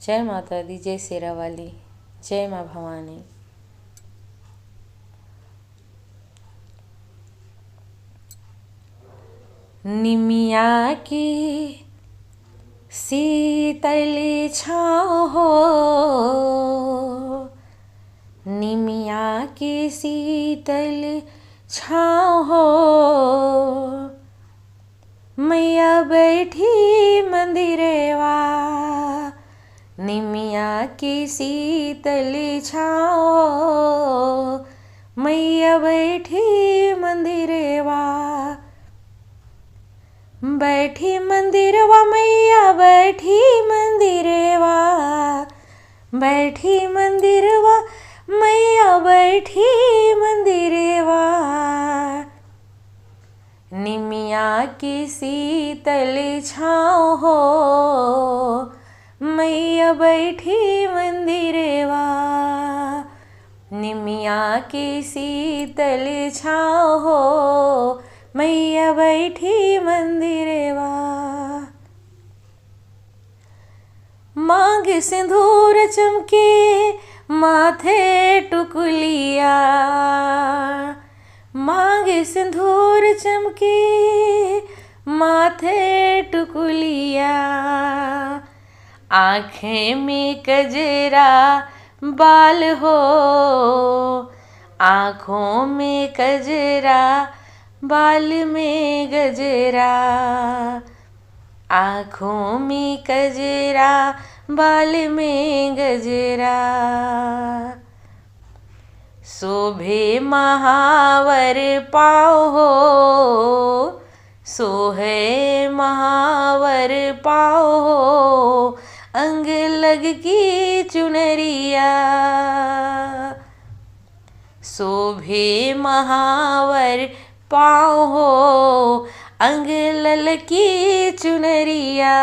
जय माता दी, जय शेरा वाली, जय माँ भवानी। निमिया की शीतल छाँव हो, निमिया की शीतल छाँव हो, मैया बैठी मंदिरवा, निमिया की शीतल छाँव हो, मैया बैठी मंदिरवा, बैठी मंदिरवा मैया बैठी मंदिरवा, बैठी मंदिरवा मैया बैठी मंदिरवा, निमिया की शीतल छाँव हो, मैया बैठी मंदिरवा, निमिया की शीतल छाँव हो, मैया बैठी मंदिरवा। मांग सिंदूर चमके माथे टुकलिया, मांग सिंदूर चमके माथे टुकलिया, आँखें में कजरा बाल हो, आँखों में कजरा बाल में गजरा, आँखों में कजरा बाल में गजरा, शोभे महावर पाँव हो, सोहे महावर पाँव हो, अंग लग की चुनरिया, शोभे महावर पाँव हो, अंग ललकी चुनरिया,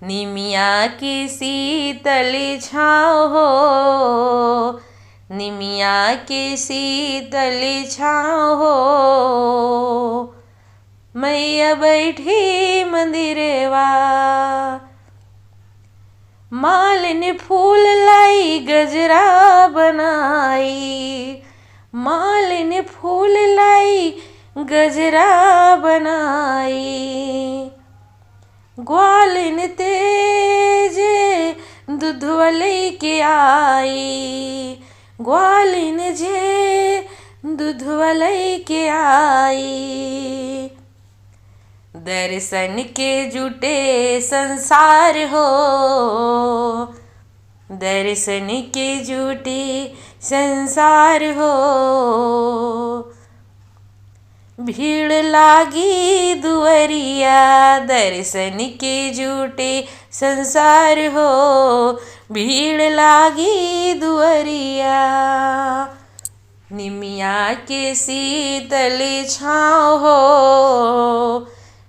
निमिया की शीतल छाँव हो, निमिया की शीतल छाँव हो, मैया बैठी मंदिरवा, मालिनी फूल लाई गजरा बनाई, मालिनी फूल लाई गजरा बनाई, ग्वालिन तेजे दूधवा लेके आई, ग्वालिन जे दूधवा लेके आई, दर्शन के जुटे संसार हो, दर्शन के जुटे संसार हो, भीड़ लागी दुअरिया, दर्शन के जुटे संसार हो, भीड़ लागी दुअरिया, निमिया के शीतल छाँव हो,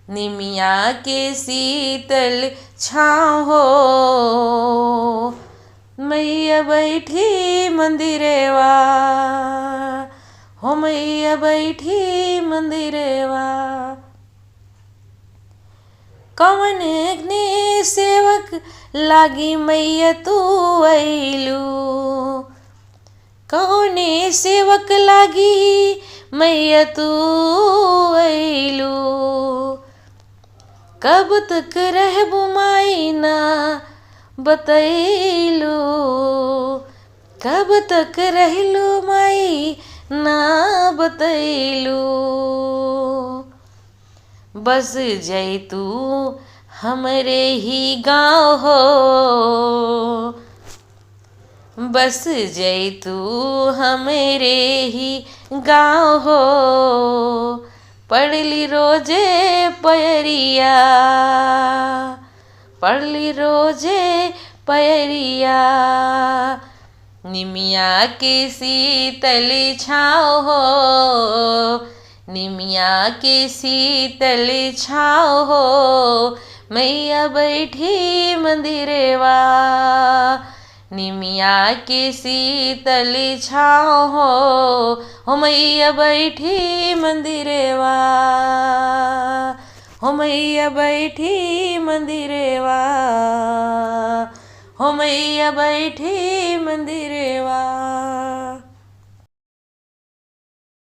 निमिया के शीतल छाँव हो, मैया बैठी मंदिरवा, हो मैया बैठी मंदिरवा, कवन अग्नि सेवक लागी मैया तू अइलू, कौने सेवक लागी मैया तू अइलू, कब तक रहबू माई ना बतैलू, कब तक रहलू माई ना बतैलू, बस जैतू हमरे ही गाँव हो, बस जैतू हमरे ही गाँव हो, पढ़ली रोजे पयरिया, पढ़ली रोजे पयरिया, निमिया की शीतल छाँव हो, निमिया की शीतल छाँव हो, मैया बैठी मंदिरवा, निमिया की शीतल छाँव हो, मैया बैठी मंदिरवा, हो मैया बैठी मंदिरवा। हो मैया बैठी मंदिरवा।